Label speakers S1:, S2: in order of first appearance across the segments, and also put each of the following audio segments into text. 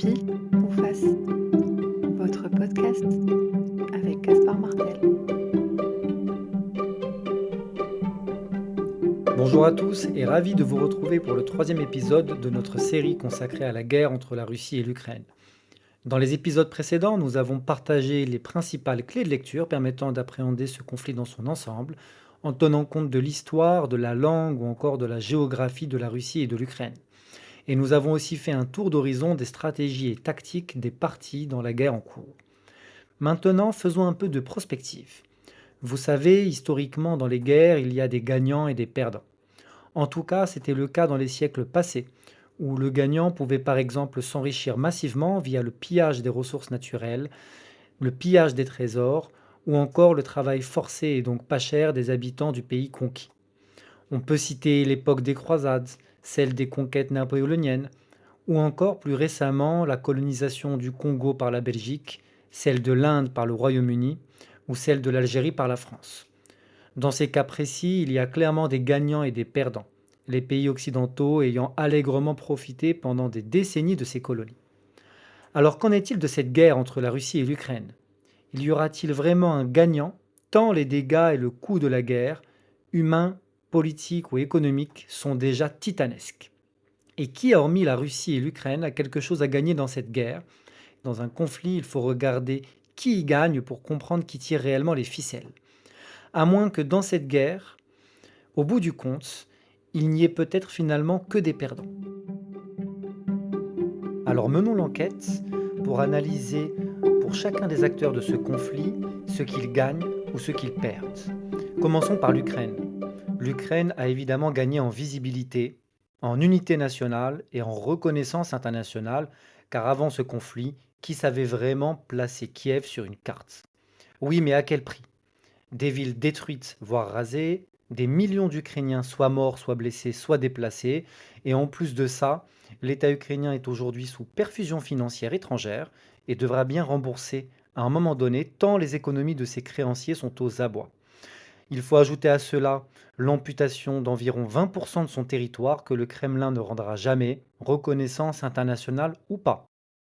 S1: Pile ou face, votre podcast avec Gaspard Martel.
S2: Bonjour à tous et ravi de vous retrouver pour le troisième épisode de notre série consacrée à la guerre entre la Russie et l'Ukraine. Dans les épisodes précédents, nous avons partagé les principales clés de lecture permettant d'appréhender ce conflit dans son ensemble, en tenant compte de l'histoire, de la langue ou encore de la géographie de la Russie et de l'Ukraine. Et nous avons aussi fait un tour d'horizon des stratégies et tactiques des parties dans la guerre en cours. Maintenant, faisons un peu de prospective. Vous savez, historiquement, dans les guerres, il y a des gagnants et des perdants. En tout cas, c'était le cas dans les siècles passés, où le gagnant pouvait par exemple s'enrichir massivement via le pillage des ressources naturelles, le pillage des trésors, ou encore le travail forcé et donc pas cher des habitants du pays conquis. On peut citer l'époque des croisades, celle des conquêtes napoléoniennes, ou encore plus récemment la colonisation du Congo par la Belgique, celle de l'Inde par le Royaume-Uni, ou celle de l'Algérie par la France. Dans ces cas précis, il y a clairement des gagnants et des perdants, les pays occidentaux ayant allègrement profité pendant des décennies de ces colonies. Alors qu'en est-il de cette guerre entre la Russie et l'Ukraine? Il y aura-t-il vraiment un gagnant, tant les dégâts et le coût de la guerre, humains, politiques ou économiques, sont déjà titanesques? Et qui, hormis la Russie et l'Ukraine, a quelque chose à gagner dans cette guerre? Dans un conflit, il faut regarder qui y gagne pour comprendre qui tire réellement les ficelles. À moins que dans cette guerre, au bout du compte, il n'y ait peut-être finalement que des perdants. Alors menons l'enquête pour analyser pour chacun des acteurs de ce conflit ce qu'ils gagnent ou ce qu'ils perdent. Commençons par l'Ukraine. L'Ukraine a évidemment gagné en visibilité, en unité nationale et en reconnaissance internationale, car avant ce conflit, qui savait vraiment placer Kiev sur une carte? Oui, mais à quel prix? Des villes détruites, voire rasées, des millions d'Ukrainiens soit morts, soit blessés, soit déplacés, et en plus de ça, l'État ukrainien est aujourd'hui sous perfusion financière étrangère et devra bien rembourser à un moment donné tant les économies de ses créanciers sont aux abois. Il faut ajouter à cela l'amputation d'environ 20% de son territoire que le Kremlin ne rendra jamais, reconnaissance internationale ou pas.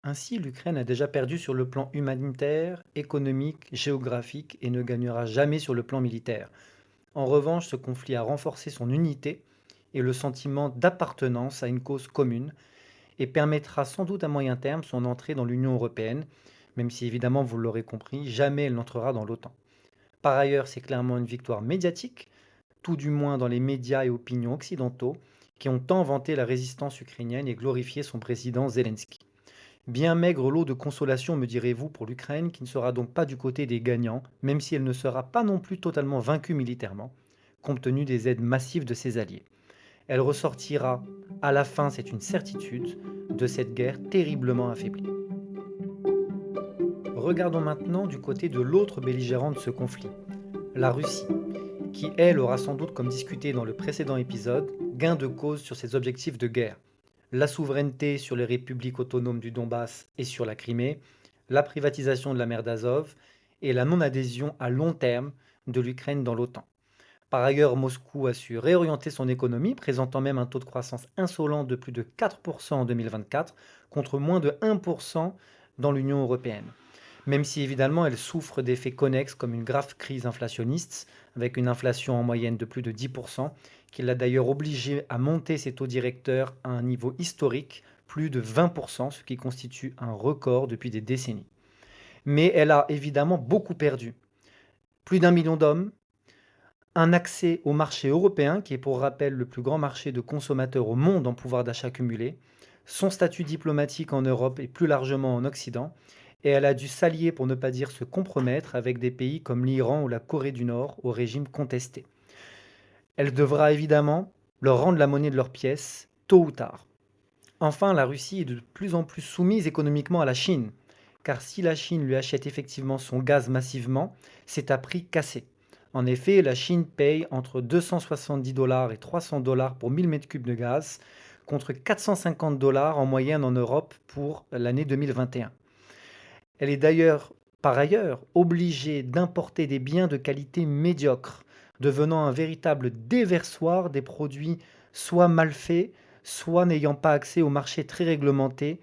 S2: Ainsi, l'Ukraine a déjà perdu sur le plan humanitaire, économique, géographique et ne gagnera jamais sur le plan militaire. En revanche, ce conflit a renforcé son unité et le sentiment d'appartenance à une cause commune et permettra sans doute à moyen terme son entrée dans l'Union européenne, même si évidemment, vous l'aurez compris, jamais elle n'entrera dans l'OTAN. Par ailleurs, c'est clairement une victoire médiatique, tout du moins dans les médias et opinions occidentaux, qui ont tant vanté la résistance ukrainienne et glorifié son président Zelensky. Bien maigre lot de consolation, me direz-vous, pour l'Ukraine, qui ne sera donc pas du côté des gagnants, même si elle ne sera pas non plus totalement vaincue militairement, compte tenu des aides massives de ses alliés. Elle ressortira, à la fin, c'est une certitude, de cette guerre terriblement affaiblie. Regardons maintenant du côté de l'autre belligérant de ce conflit, la Russie, qui, elle, aura sans doute, comme discuté dans le précédent épisode, gain de cause sur ses objectifs de guerre. La souveraineté sur les républiques autonomes du Donbass et sur la Crimée, la privatisation de la mer d'Azov et la non-adhésion à long terme de l'Ukraine dans l'OTAN. Par ailleurs, Moscou a su réorienter son économie, présentant même un taux de croissance insolent de plus de 4% en 2024, contre moins de 1% dans l'Union européenne. Même si évidemment elle souffre d'effets connexes comme une grave crise inflationniste, avec une inflation en moyenne de plus de 10%, qui l'a d'ailleurs obligée à monter ses taux directeurs à un niveau historique, plus de 20%, ce qui constitue un record depuis des décennies. Mais elle a évidemment beaucoup perdu. Plus d'1 million d'hommes, un accès au marché européen, qui est pour rappel le plus grand marché de consommateurs au monde en pouvoir d'achat cumulé, son statut diplomatique en Europe et plus largement en Occident, et elle a dû s'allier, pour ne pas dire se compromettre, avec des pays comme l'Iran ou la Corée du Nord, au régime contesté. Elle devra évidemment leur rendre la monnaie de leurs pièces, tôt ou tard. Enfin, la Russie est de plus en plus soumise économiquement à la Chine, car si la Chine lui achète effectivement son gaz massivement, c'est à prix cassé. En effet, la Chine paye entre 270 $ et 300 $ pour 1000 m3 de gaz, contre 450 $ en moyenne en Europe pour l'année 2021. Elle est d'ailleurs, par ailleurs, obligée d'importer des biens de qualité médiocre, devenant un véritable déversoir des produits soit mal faits, soit n'ayant pas accès au marché très réglementé,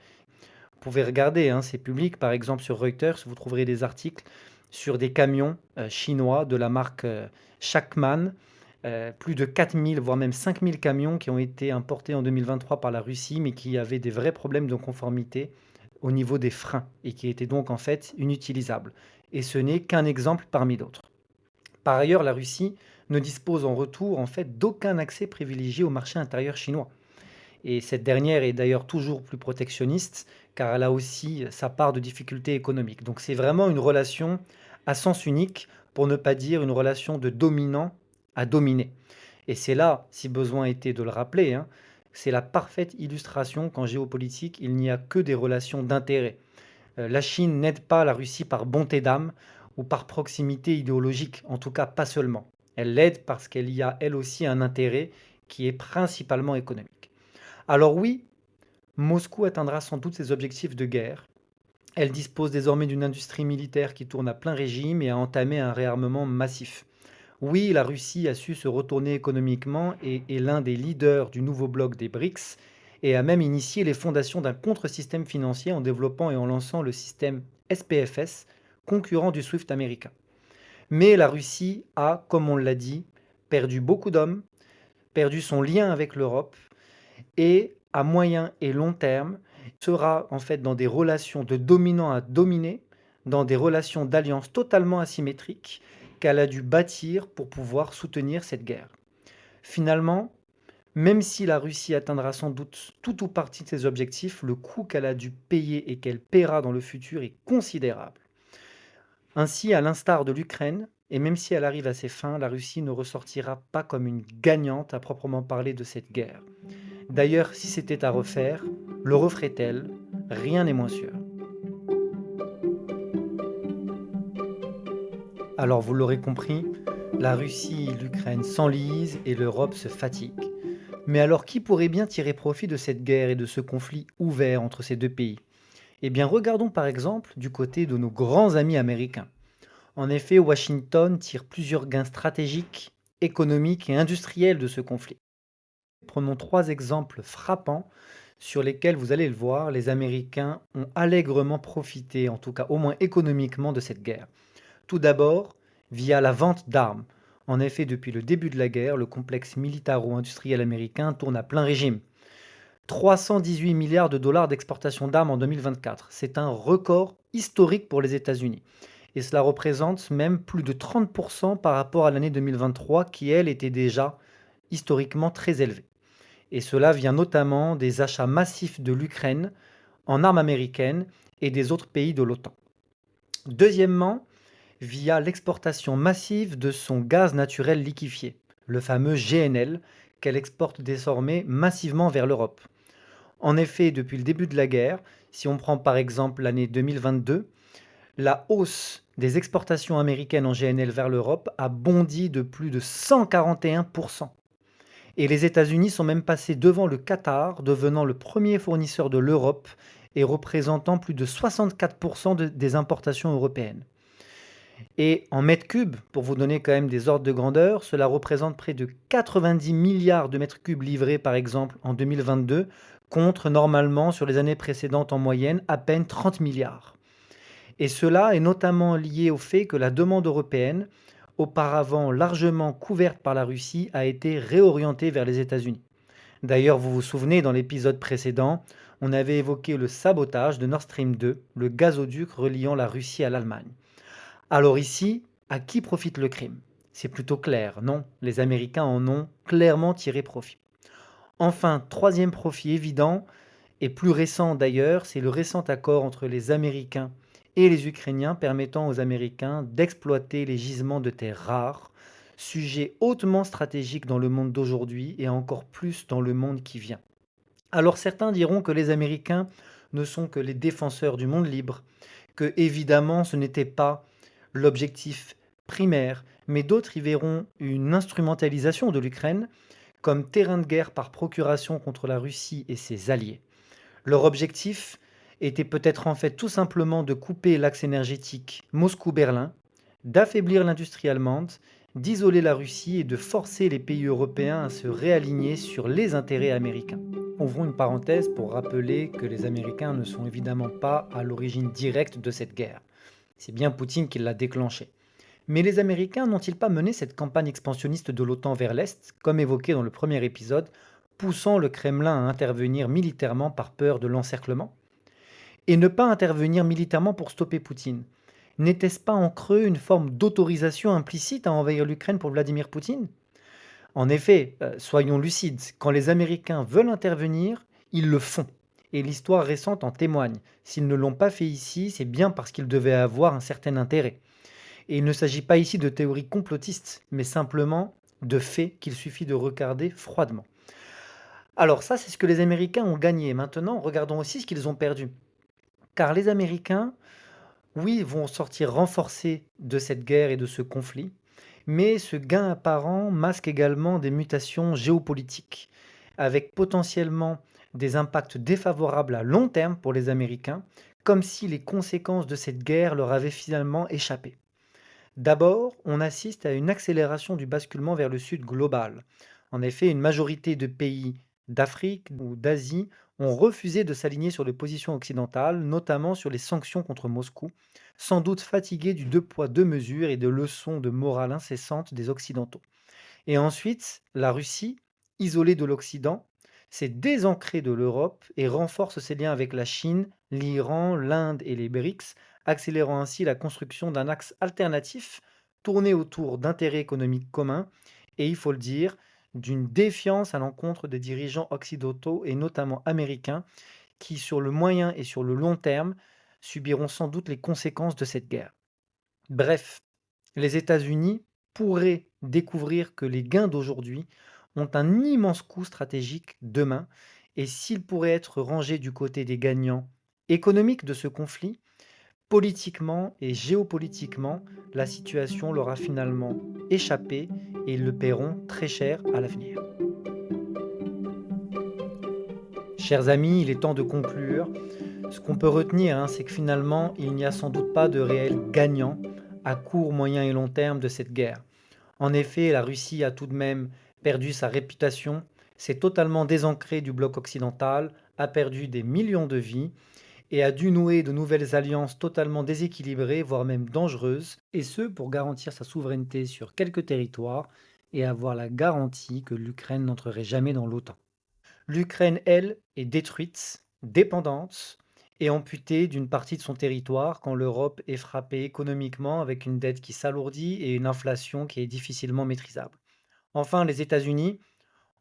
S2: pouvez regarder, hein, c'est public. Par exemple, sur Reuters, vous trouverez des articles sur des camions chinois de la marque Shackman. Plus de 4000, voire même 5000 camions qui ont été importés en 2023 par la Russie, mais qui avaient des vrais problèmes de conformité au niveau des freins et qui étaient donc en fait inutilisables. Et ce n'est qu'un exemple parmi d'autres. Par ailleurs, la Russie ne dispose en retour en fait d'aucun accès privilégié au marché intérieur chinois. Et cette dernière est d'ailleurs toujours plus protectionniste, car elle a aussi sa part de difficultés économiques. Donc c'est vraiment une relation à sens unique, pour ne pas dire une relation de dominant à dominé. Et c'est là, si besoin était de le rappeler, hein, c'est la parfaite illustration qu'en géopolitique, il n'y a que des relations d'intérêt. La Chine n'aide pas la Russie par bonté d'âme ou par proximité idéologique, en tout cas pas seulement. Elle l'aide parce qu'elle y a elle aussi un intérêt qui est principalement économique. Alors oui, Moscou atteindra sans doute ses objectifs de guerre. Elle dispose désormais d'une industrie militaire qui tourne à plein régime et a entamé un réarmement massif. Oui, la Russie a su se retourner économiquement et est l'un des leaders du nouveau bloc des BRICS et a même initié les fondations d'un contre-système financier en développant et en lançant le système SPFS, concurrent du SWIFT américain. Mais la Russie a, comme on l'a dit, perdu beaucoup d'hommes, perdu son lien avec l'Europe et à moyen et long terme sera en fait dans des relations de dominant à dominé, dans des relations d'alliance totalement asymétriques qu'elle a dû bâtir pour pouvoir soutenir cette guerre. Finalement, même si la Russie atteindra sans doute tout ou partie de ses objectifs, le coût qu'elle a dû payer et qu'elle paiera dans le futur est considérable. Ainsi, à l'instar de l'Ukraine, et même si elle arrive à ses fins, la Russie ne ressortira pas comme une gagnante à proprement parler de cette guerre. D'ailleurs, si c'était à refaire, le referait-elle? Rien n'est moins sûr. Alors vous l'aurez compris, la Russie et l'Ukraine s'enlisent et l'Europe se fatigue. Mais alors qui pourrait bien tirer profit de cette guerre et de ce conflit ouvert entre ces deux pays? Eh bien regardons par exemple du côté de nos grands amis américains. En effet, Washington tire plusieurs gains stratégiques, économiques et industriels de ce conflit. Prenons trois exemples frappants sur lesquels, vous allez le voir, les Américains ont allègrement profité, en tout cas au moins économiquement, de cette guerre. Tout d'abord, via la vente d'armes. En effet, depuis le début de la guerre, le complexe militaro-industriel américain tourne à plein régime. 318 milliards de dollars d'exportation d'armes en 2024. C'est un record historique pour les États-Unis. Et cela représente même plus de 30% par rapport à l'année 2023 qui, elle, était déjà historiquement très élevée. Et cela vient notamment des achats massifs de l'Ukraine en armes américaines et des autres pays de l'OTAN. Deuxièmement, via l'exportation massive de son gaz naturel liquéfié, le fameux GNL, qu'elle exporte désormais massivement vers l'Europe. En effet, depuis le début de la guerre, si on prend par exemple l'année 2022, la hausse des exportations américaines en GNL vers l'Europe a bondi de plus de 141%. Et les États-Unis sont même passés devant le Qatar, devenant le premier fournisseur de l'Europe et représentant plus de 64% des importations européennes. Et en mètres cubes, pour vous donner quand même des ordres de grandeur, cela représente près de 90 milliards de mètres cubes livrés par exemple en 2022, contre normalement sur les années précédentes en moyenne à peine 30 milliards. Et cela est notamment lié au fait que la demande européenne, auparavant largement couverte par la Russie, a été réorientée vers les États-Unis. D'ailleurs, vous vous souvenez, dans l'épisode précédent, on avait évoqué le sabotage de Nord Stream 2, le gazoduc reliant la Russie à l'Allemagne. Alors ici, à qui profite le crime? C'est plutôt clair, non, les Américains en ont clairement tiré profit. Enfin, troisième profit évident, et plus récent d'ailleurs, c'est le récent accord entre les Américains et les Ukrainiens permettant aux Américains d'exploiter les gisements de terres rares, sujet hautement stratégique dans le monde d'aujourd'hui et encore plus dans le monde qui vient. Alors certains diront que les Américains ne sont que les défenseurs du monde libre, que évidemment ce n'était pas l'objectif primaire, mais d'autres y verront une instrumentalisation de l'Ukraine comme terrain de guerre par procuration contre la Russie et ses alliés. Leur objectif était peut-être en fait tout simplement de couper l'axe énergétique Moscou-Berlin, d'affaiblir l'industrie allemande, d'isoler la Russie et de forcer les pays européens à se réaligner sur les intérêts américains. Ouvrons une parenthèse pour rappeler que les Américains ne sont évidemment pas à l'origine directe de cette guerre. C'est bien Poutine qui l'a déclenchée. Mais les Américains n'ont-ils pas mené cette campagne expansionniste de l'OTAN vers l'Est, comme évoqué dans le premier épisode, poussant le Kremlin à intervenir militairement par peur de l'encerclement? Et ne pas intervenir militairement pour stopper Poutine, n'était-ce pas en creux une forme d'autorisation implicite à envahir l'Ukraine pour Vladimir Poutine? En effet, soyons lucides, quand les Américains veulent intervenir, ils le font. Et l'histoire récente en témoigne. S'ils ne l'ont pas fait ici, c'est bien parce qu'ils devaient avoir un certain intérêt. Et il ne s'agit pas ici de théories complotistes, mais simplement de faits qu'il suffit de regarder froidement. Alors ça, c'est ce que les Américains ont gagné. Maintenant, regardons aussi ce qu'ils ont perdu. Car les Américains, oui, vont sortir renforcés de cette guerre et de ce conflit, mais ce gain apparent masque également des mutations géopolitiques, avec potentiellement des impacts défavorables à long terme pour les Américains, comme si les conséquences de cette guerre leur avaient finalement échappé. D'abord, on assiste à une accélération du basculement vers le sud global. En effet, une majorité de pays d'Afrique ou d'Asie ont refusé de s'aligner sur les positions occidentales, notamment sur les sanctions contre Moscou, sans doute fatigués du deux poids deux mesures et de leçons de morale incessantes des Occidentaux. Et ensuite, la Russie, isolée de l'Occident, s'est désancrée de l'Europe et renforce ses liens avec la Chine, l'Iran, l'Inde et les BRICS, accélérant ainsi la construction d'un axe alternatif tourné autour d'intérêts économiques communs et, il faut le dire, d'une défiance à l'encontre des dirigeants occidentaux et notamment américains qui, sur le moyen et sur le long terme, subiront sans doute les conséquences de cette guerre. Bref, les États-Unis pourraient découvrir que les gains d'aujourd'hui ont un immense coût stratégique demain, et s'ils pourraient être rangés du côté des gagnants économiques de ce conflit, politiquement et géopolitiquement, la situation leur a finalement échappé et ils le paieront très cher à l'avenir. Chers amis, il est temps de conclure. Ce qu'on peut retenir, c'est que finalement, il n'y a sans doute pas de réel gagnant à court, moyen et long terme de cette guerre. En effet, la Russie a tout de même perdu sa réputation, s'est totalement désancrée du bloc occidental, a perdu des millions de vies et a dû nouer de nouvelles alliances totalement déséquilibrées, voire même dangereuses, et ce pour garantir sa souveraineté sur quelques territoires et avoir la garantie que l'Ukraine n'entrerait jamais dans l'OTAN. L'Ukraine, elle, est détruite, dépendante et amputée d'une partie de son territoire quand l'Europe est frappée économiquement avec une dette qui s'alourdit et une inflation qui est difficilement maîtrisable. Enfin, les États-Unis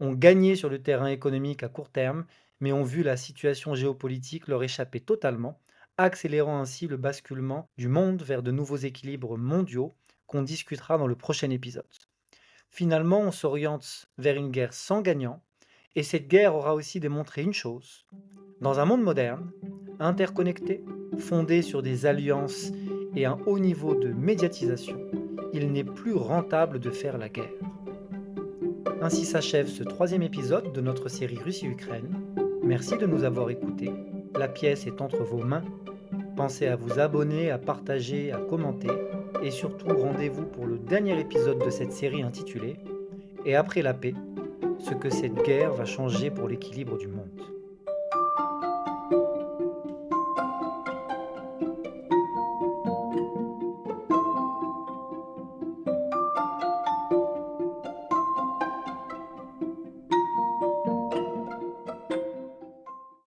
S2: ont gagné sur le terrain économique à court terme, mais ont vu la situation géopolitique leur échapper totalement, accélérant ainsi le basculement du monde vers de nouveaux équilibres mondiaux qu'on discutera dans le prochain épisode. Finalement, on s'oriente vers une guerre sans gagnant, et cette guerre aura aussi démontré une chose. Dans un monde moderne, interconnecté, fondé sur des alliances et un haut niveau de médiatisation, il n'est plus rentable de faire la guerre. Ainsi s'achève ce troisième épisode de notre série Russie-Ukraine. Merci de nous avoir écoutés. La pièce est entre vos mains. Pensez à vous abonner, à partager, à commenter. Et surtout, rendez-vous pour le dernier épisode de cette série intitulée « Et après la paix, ce que cette guerre va changer pour l'équilibre du monde ».